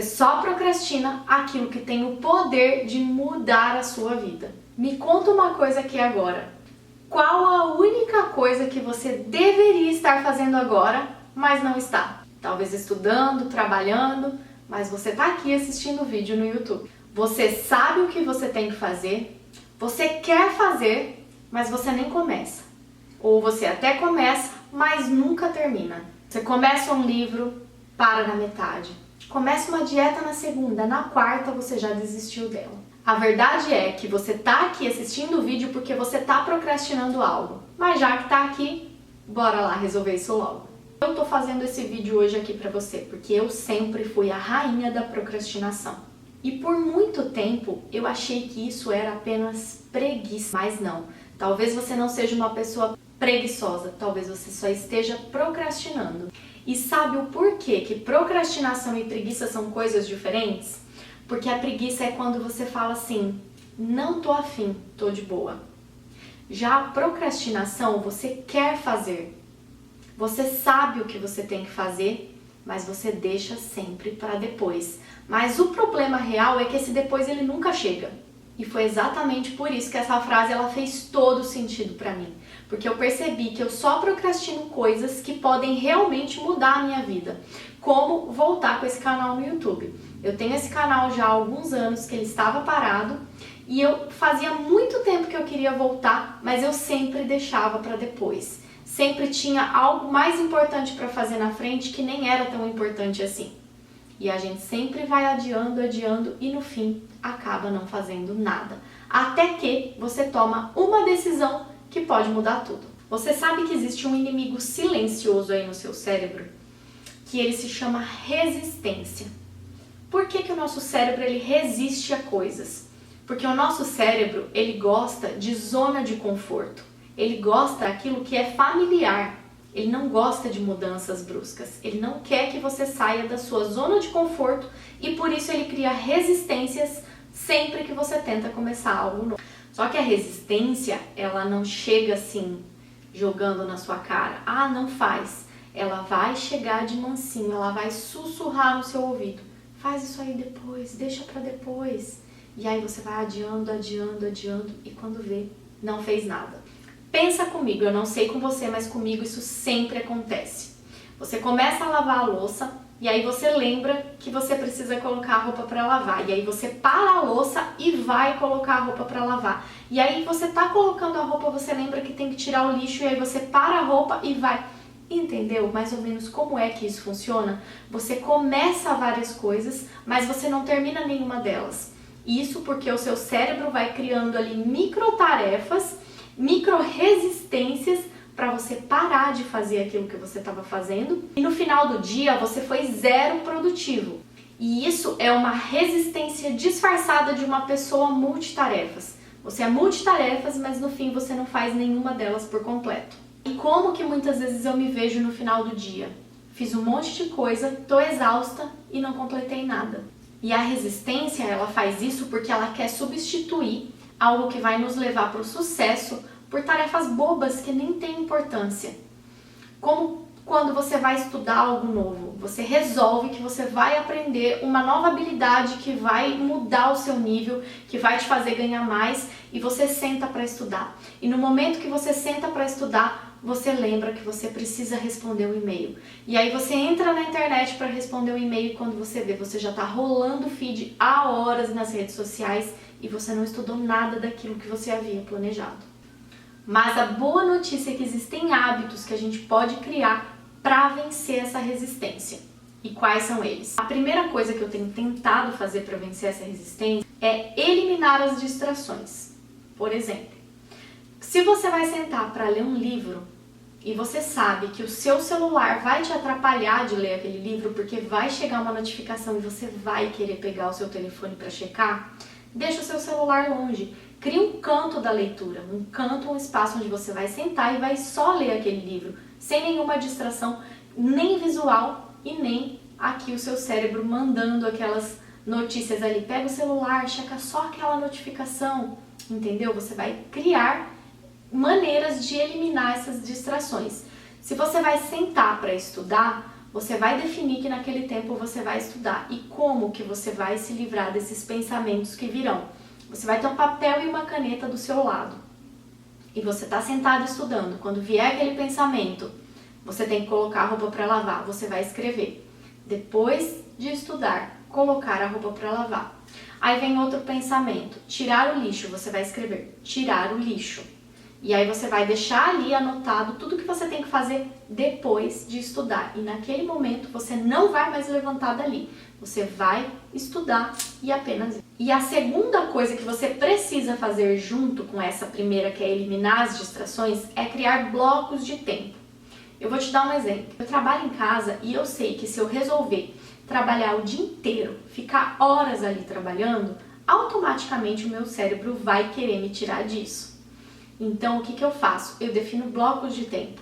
Você só procrastina aquilo que tem o poder de mudar a sua vida. Me conta uma coisa aqui agora. Qual a única coisa que você deveria estar fazendo agora, mas não está? Talvez estudando, trabalhando, mas você está aqui assistindo o vídeo no YouTube. Você sabe o que você tem que fazer, você quer fazer, mas você nem começa. Ou você até começa, mas nunca termina. Você começa um livro, para na metade. Começa uma dieta na segunda, na quarta você já desistiu dela. A verdade é que você tá aqui assistindo o vídeo porque você tá procrastinando algo. Mas já que tá aqui, bora lá resolver isso logo. Eu tô fazendo esse vídeo hoje aqui pra você porque eu sempre fui a rainha da procrastinação. E por muito tempo eu achei que isso era apenas preguiça, mas não. Talvez você não seja uma pessoa preguiçosa, talvez você só esteja procrastinando. E sabe o porquê que procrastinação e preguiça são coisas diferentes? Porque a preguiça é quando você fala assim, não tô afim, tô de boa. Já a procrastinação, você quer fazer. Você sabe o que você tem que fazer, mas você deixa sempre para depois. Mas o problema real é que esse depois ele nunca chega. E foi exatamente por isso que essa frase ela fez todo sentido para mim. Porque eu percebi que eu só procrastino coisas que podem realmente mudar a minha vida. Como voltar com esse canal no YouTube. Eu tenho esse canal já há alguns anos que ele estava parado. E eu fazia muito tempo que eu queria voltar, mas eu sempre deixava para depois. Sempre tinha algo mais importante para fazer na frente que nem era tão importante assim. E a gente sempre vai adiando e no fim acaba não fazendo nada. Até que você toma uma decisão que pode mudar tudo. Você sabe que existe um inimigo silencioso aí no seu cérebro? Que ele se chama resistência. Por que o nosso cérebro ele resiste a coisas? Porque o nosso cérebro ele gosta de zona de conforto. Ele gosta daquilo que é familiar. Ele não gosta de mudanças bruscas. Ele não quer que você saia da sua zona de conforto e por isso ele cria resistências sempre que você tenta começar algo novo. Só que a resistência, ela não chega assim, jogando na sua cara. Ah, não faz. Ela vai chegar de mansinho, ela vai sussurrar no seu ouvido. Faz isso aí depois, deixa pra depois. E aí você vai adiando e quando vê, não fez nada. Pensa comigo, eu não sei com você, mas comigo isso sempre acontece. Você começa a lavar a louça e aí você lembra que você precisa colocar a roupa para lavar. E aí você para a louça e vai colocar a roupa para lavar. E aí você tá colocando a roupa, você lembra que tem que tirar o lixo e aí você para a roupa e vai. Entendeu mais ou menos como é que isso funciona? Você começa várias coisas, mas você não termina nenhuma delas. Isso porque o seu cérebro vai criando ali microtarefas, micro-resistências para você parar de fazer aquilo que você estava fazendo e no final do dia você foi zero produtivo. E isso é uma resistência disfarçada de uma pessoa multitarefas. Você é multitarefas, mas no fim você não faz nenhuma delas por completo. E como que muitas vezes eu me vejo no final do dia? Fiz um monte de coisa, tô exausta e não completei nada. E a resistência, ela faz isso porque ela quer substituir algo que vai nos levar para o sucesso por tarefas bobas que nem têm importância. Como quando você vai estudar algo novo, você resolve que você vai aprender uma nova habilidade que vai mudar o seu nível, que vai te fazer ganhar mais e você senta para estudar. E no momento que você senta para estudar, você lembra que você precisa responder um e-mail. E aí você entra na internet para responder um e-mail e quando você vê, você já está rolando o feed há horas nas redes sociais e você não estudou nada daquilo que você havia planejado. Mas a boa notícia é que existem hábitos que a gente pode criar para vencer essa resistência. E quais são eles? A primeira coisa que eu tenho tentado fazer para vencer essa resistência é eliminar as distrações. Por exemplo, se você vai sentar para ler um livro e você sabe que o seu celular vai te atrapalhar de ler aquele livro porque vai chegar uma notificação e você vai querer pegar o seu telefone para checar, deixa o seu celular longe. Crie um canto da leitura, um canto, um espaço onde você vai sentar e vai só ler aquele livro, sem nenhuma distração, nem visual e nem aqui o seu cérebro mandando aquelas notícias ali. Pega o celular, checa só aquela notificação, entendeu? Você vai criar maneiras de eliminar essas distrações. Se você vai sentar para estudar, você vai definir que naquele tempo você vai estudar. E como que você vai se livrar desses pensamentos que virão? Você vai ter um papel e uma caneta do seu lado. E você está sentado estudando. Quando vier aquele pensamento, você tem que colocar a roupa para lavar. Você vai escrever. Depois de estudar, colocar a roupa para lavar. Aí vem outro pensamento. Tirar o lixo. Você vai escrever. Tirar o lixo. E aí você vai deixar ali anotado tudo que você tem que fazer depois de estudar. E naquele momento você não vai mais levantar dali. Você vai estudar e apenas isso. E a segunda coisa que você precisa fazer junto com essa primeira, que é eliminar as distrações, é criar blocos de tempo. Eu vou te dar um exemplo. Eu trabalho em casa e eu sei que se eu resolver trabalhar o dia inteiro, ficar horas ali trabalhando, automaticamente o meu cérebro vai querer me tirar disso. Então, o que eu faço? Eu defino blocos de tempo.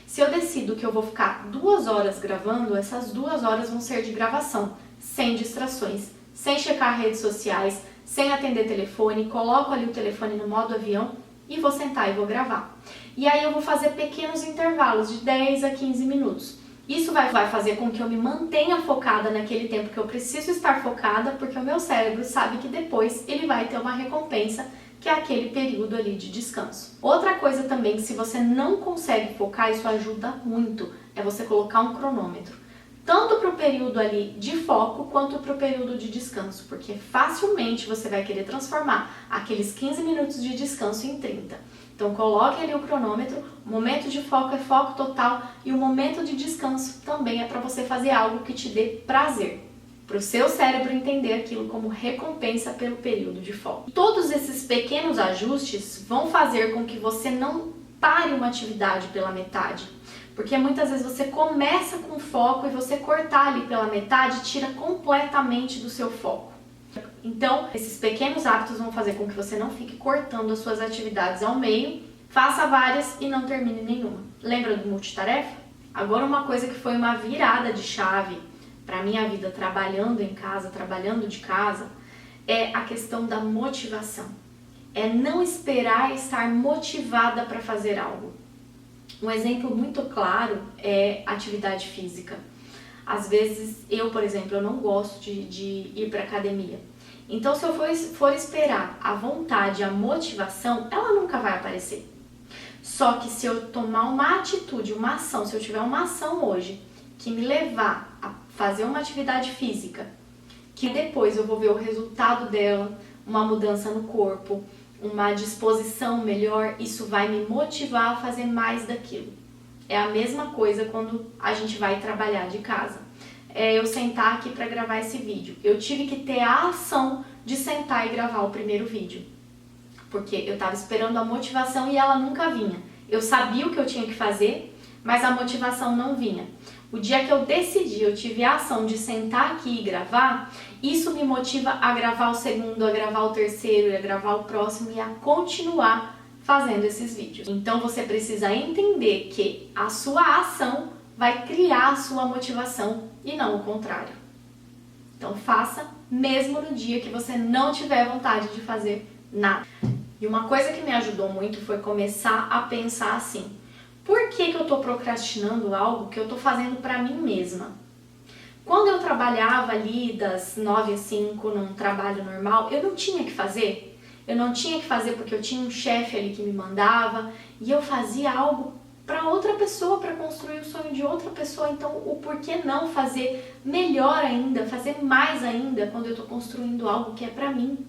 Se eu decido que eu vou ficar 2 horas gravando, essas 2 horas vão ser de gravação, sem distrações, sem checar redes sociais, sem atender telefone, coloco ali o telefone no modo avião e vou sentar e vou gravar. E aí eu vou fazer pequenos intervalos de 10 a 15 minutos. Isso vai fazer com que eu me mantenha focada naquele tempo que eu preciso estar focada, porque o meu cérebro sabe que depois ele vai ter uma recompensa, que é aquele período ali de descanso. Outra coisa também, que se você não consegue focar, isso ajuda muito, é você colocar um cronômetro. Tanto para o período ali de foco, quanto para o período de descanso, porque facilmente você vai querer transformar aqueles 15 minutos de descanso em 30. Então coloque ali o cronômetro, o momento de foco é foco total e o momento de descanso também é para você fazer algo que te dê prazer. Para o seu cérebro entender aquilo como recompensa pelo período de foco. Todos esses pequenos ajustes vão fazer com que você não pare uma atividade pela metade. Porque muitas vezes você começa com foco e você cortar ali pela metade tira completamente do seu foco. Então, esses pequenos hábitos vão fazer com que você não fique cortando as suas atividades ao meio, faça várias e não termine nenhuma. Lembra do multitarefa? Agora, uma coisa que foi uma virada de chave para minha vida trabalhando em casa, trabalhando de casa, é a questão da motivação. É não esperar estar motivada para fazer algo. Um exemplo muito claro é atividade física. Às vezes, eu, por exemplo, eu não gosto de ir para academia. Então, se eu for esperar a vontade, a motivação, ela nunca vai aparecer. Só que se eu tomar uma atitude, uma ação, se eu tiver uma ação hoje que me levar a fazer uma atividade física, que depois eu vou ver o resultado dela, uma mudança no corpo, uma disposição melhor, isso vai me motivar a fazer mais daquilo. É a mesma coisa quando a gente vai trabalhar de casa. É eu sentar aqui para gravar esse vídeo. Eu tive que ter a ação de sentar e gravar o primeiro vídeo. Porque eu estava esperando a motivação e ela nunca vinha. Eu sabia o que eu tinha que fazer, mas a motivação não vinha. O dia que eu decidi, eu tive a ação de sentar aqui e gravar, isso me motiva a gravar o segundo, a gravar o terceiro, a gravar o próximo e a continuar fazendo esses vídeos. Então você precisa entender que a sua ação vai criar a sua motivação e não o contrário. Então faça mesmo no dia que você não tiver vontade de fazer nada. E uma coisa que me ajudou muito foi começar a pensar assim: por que eu estou procrastinando algo que eu estou fazendo para mim mesma? Quando eu trabalhava ali das 9 às 5 num trabalho normal, eu não tinha que fazer. Eu não tinha que fazer porque eu tinha um chefe ali que me mandava e eu fazia algo para outra pessoa, para construir o sonho de outra pessoa. Então, o porquê não fazer melhor ainda, fazer mais ainda quando eu estou construindo algo que é para mim?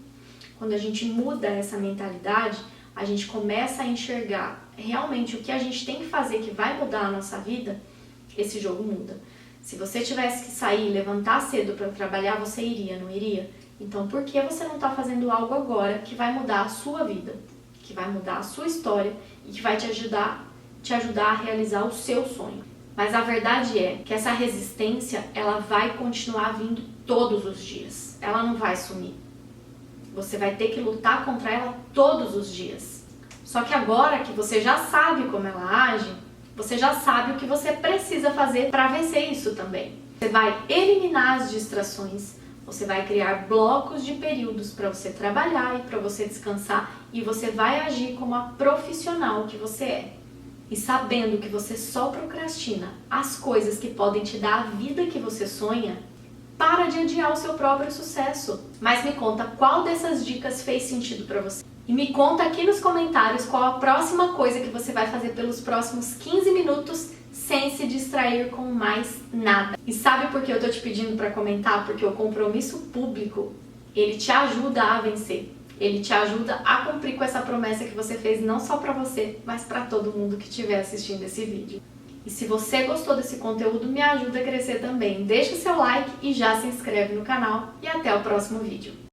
Quando a gente muda essa mentalidade, a gente começa a enxergar realmente o que a gente tem que fazer que vai mudar a nossa vida, esse jogo muda. Se você tivesse que sair e levantar cedo para trabalhar, você iria, não iria? Então, por que você não está fazendo algo agora que vai mudar a sua vida, que vai mudar a sua história e que vai te ajudar a realizar o seu sonho? Mas a verdade é que essa resistência, ela vai continuar vindo todos os dias. Ela não vai sumir. Você vai ter que lutar contra ela todos os dias. Só que agora que você já sabe como ela age, você já sabe o que você precisa fazer para vencer isso também. Você vai eliminar as distrações, você vai criar blocos de períodos para você trabalhar e para você descansar, e você vai agir como a profissional que você é. E sabendo que você só procrastina as coisas que podem te dar a vida que você sonha, para de adiar o seu próprio sucesso. Mas me conta qual dessas dicas fez sentido para você. E me conta aqui nos comentários qual a próxima coisa que você vai fazer pelos próximos 15 minutos sem se distrair com mais nada. E sabe por que eu tô te pedindo para comentar? Porque o compromisso público, ele te ajuda a vencer. Ele te ajuda a cumprir com essa promessa que você fez não só para você, mas para todo mundo que estiver assistindo esse vídeo. E se você gostou desse conteúdo, me ajuda a crescer também. Deixa o seu like e já se inscreve no canal. E até o próximo vídeo.